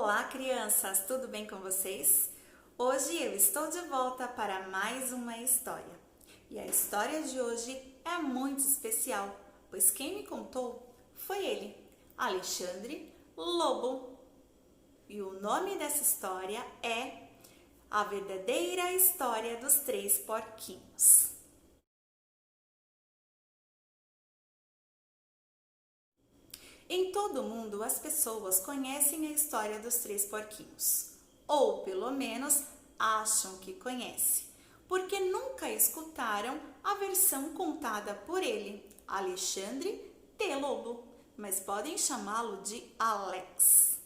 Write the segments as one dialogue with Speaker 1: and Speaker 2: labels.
Speaker 1: Olá, crianças! Tudo bem com vocês? Hoje eu estou de volta para mais uma história. E a história de hoje é muito especial, pois quem me contou foi ele, Alexandre Lobo. E o nome dessa história é A Verdadeira História dos Três Porquinhos. Em todo o mundo, as pessoas conhecem a história dos três porquinhos, ou pelo menos acham que conhecem, porque nunca escutaram a versão contada por ele, Alexandre T. Lobo, mas podem chamá-lo de Alex.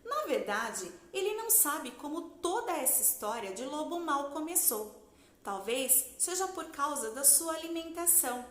Speaker 1: Na verdade, ele não sabe como toda essa história de lobo mau começou. Talvez seja por causa da sua alimentação.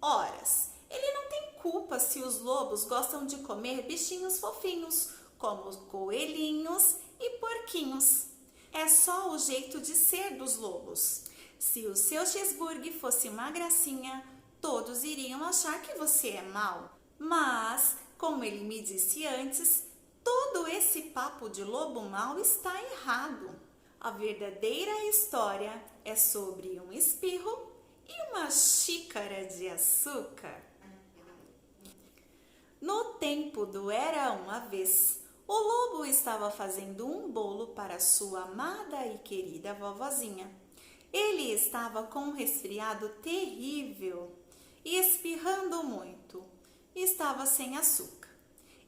Speaker 1: Ora, ele não tem culpa se os lobos gostam de comer bichinhos fofinhos, como coelhinhos e porquinhos. É só o jeito de ser dos lobos. Se o seu cheeseburger fosse uma gracinha, todos iriam achar que você é mau. Mas, como ele me disse antes, todo esse papo de lobo mau está errado. A verdadeira história é sobre um espirro e uma xícara de açúcar. No tempo do era uma vez, o lobo estava fazendo um bolo para sua amada e querida vovozinha. Ele estava com um resfriado terrível e espirrando muito. Estava sem açúcar.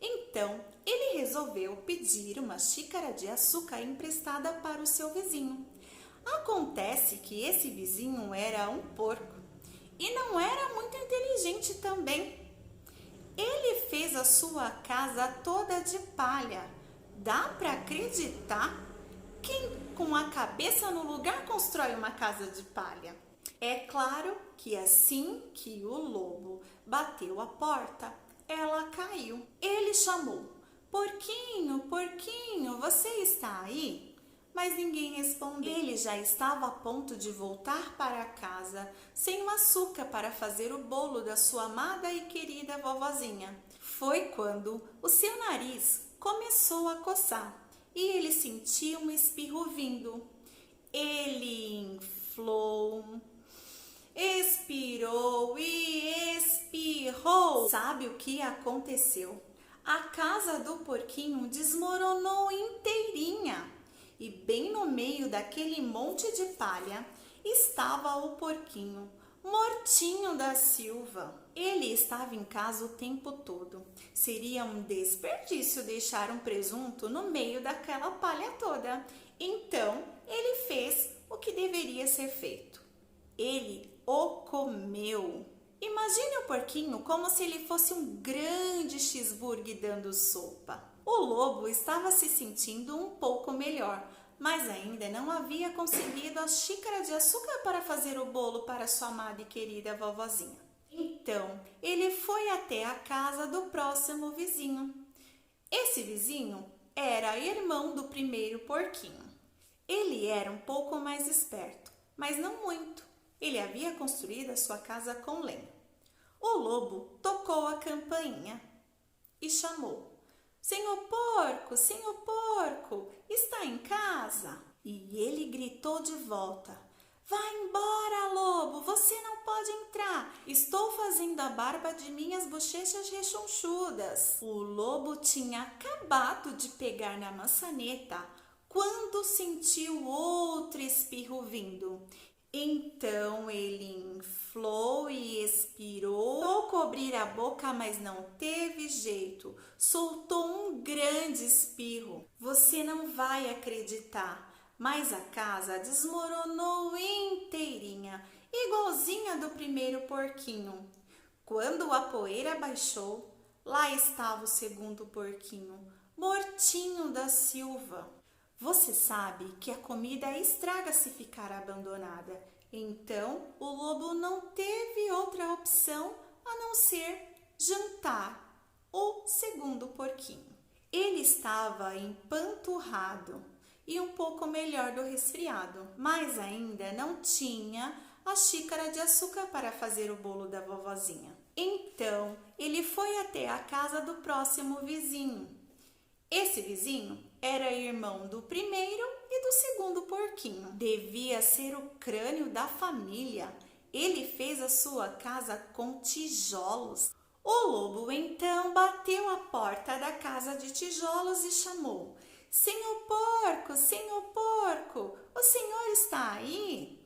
Speaker 1: Então, ele resolveu pedir uma xícara de açúcar emprestada para o seu vizinho. Acontece que esse vizinho era um porco e não era muito inteligente também. Ele fez a sua casa toda de palha. Dá para acreditar? Quem com a cabeça no lugar constrói uma casa de palha? É claro que assim que o lobo bateu a porta, ela caiu. Ele chamou: "Porquinho, porquinho, você está aí?" Mas ninguém respondeu. Ele já estava a ponto de voltar para casa sem o açúcar para fazer o bolo da sua amada e querida vovozinha. Foi quando o seu nariz começou a coçar e ele sentiu um espirro vindo. Ele inflou, expirou e espirrou. Sabe o que aconteceu? A casa do porquinho desmoronou inteirinha. E bem no meio daquele monte de palha estava o porquinho, mortinho da Silva. Ele estava em casa o tempo todo. Seria um desperdício deixar um presunto no meio daquela palha toda. Então, ele fez o que deveria ser feito. Ele o comeu. Imagine o porquinho como se ele fosse um grande cheeseburger dando sopa. O lobo estava se sentindo um pouco melhor, mas ainda não havia conseguido a xícara de açúcar para fazer o bolo para sua amada e querida vovozinha. Então, ele foi até a casa do próximo vizinho. Esse vizinho era irmão do primeiro porquinho. Ele era um pouco mais esperto, mas não muito. Ele havia construído a sua casa com lenha. O lobo tocou a campainha e chamou: senhor porco, está em casa?" E ele gritou de volta: "Vai embora, lobo, você não pode entrar. Estou fazendo a barba de minhas bochechas rechonchudas." O lobo tinha acabado de pegar na maçaneta quando sentiu outro espirro vindo. Então ele inflou e expirou, tentou cobrir a boca, mas não teve jeito. Soltou um grande espirro. Você não vai acreditar, mas a casa desmoronou inteirinha, igualzinha do primeiro porquinho. Quando a poeira baixou, lá estava o segundo porquinho, mortinho da Silva. Você sabe que a comida estraga se ficar abandonada. Então, o lobo não teve outra opção a não ser jantar o segundo porquinho. Ele estava empanturrado e um pouco melhor do resfriado, mas ainda não tinha a xícara de açúcar para fazer o bolo da vovozinha. Então, ele foi até a casa do próximo vizinho. Esse vizinho era irmão do primeiro e do segundo porquinho. Devia ser o crânio da família. Ele fez a sua casa com tijolos. O lobo então bateu à porta da casa de tijolos e chamou: Senhor porco, o senhor está aí?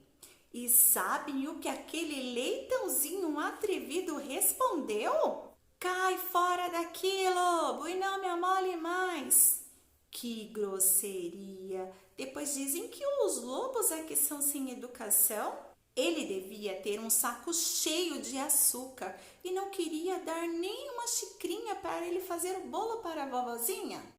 Speaker 1: E sabem o que aquele leitãozinho atrevido respondeu? Cai fora daqui, lobo, e não me amole mais. Que grosseria! Depois dizem que os lobos é que são sem educação. Ele devia ter um saco cheio de açúcar e não queria dar nem uma xicrinha para ele fazer o bolo para a vovozinha.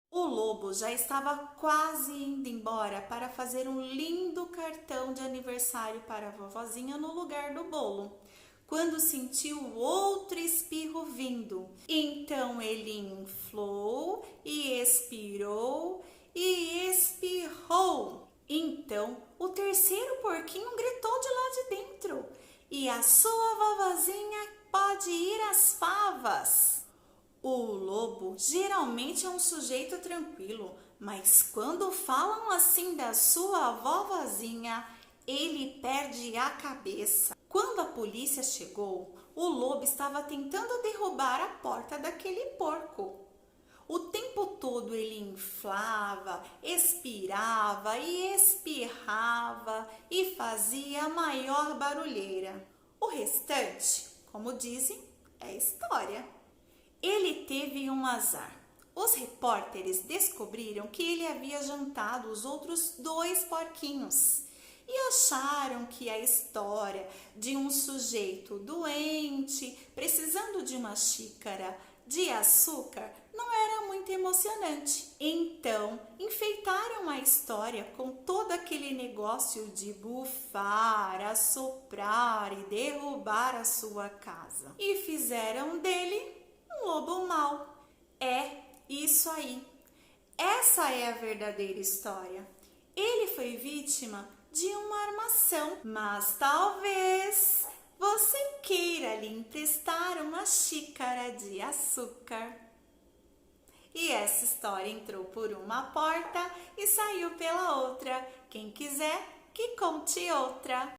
Speaker 1: O lobo já estava quase indo embora para fazer um lindo cartão de aniversário para a vovozinha no lugar do bolo, quando sentiu outro espirro vindo. Então ele inflou e expirou e espirrou. Então o terceiro porquinho gritou de lá de dentro: E a sua vovozinha pode ir às favas. O lobo geralmente é um sujeito tranquilo, mas quando falam assim da sua vovozinha, ele perde a cabeça. Quando a polícia chegou, o lobo estava tentando derrubar a porta daquele porco. O tempo todo ele inflava, expirava e espirrava e fazia a maior barulheira. O restante, como dizem, é história. Ele teve um azar. Os repórteres descobriram que ele havia jantado os outros 2 porquinhos e acharam que a história de um sujeito doente precisando de uma xícara de açúcar não era muito emocionante. Então, enfeitaram a história com todo aquele negócio de bufar, assoprar e derrubar a sua casa. E fizeram dele um lobo mau. É isso aí. Essa é a verdadeira história. Ele foi vítima de uma armação, mas talvez você queira lhe emprestar uma xícara de açúcar. E essa história entrou por uma porta e saiu pela outra. Quem quiser, que conte outra.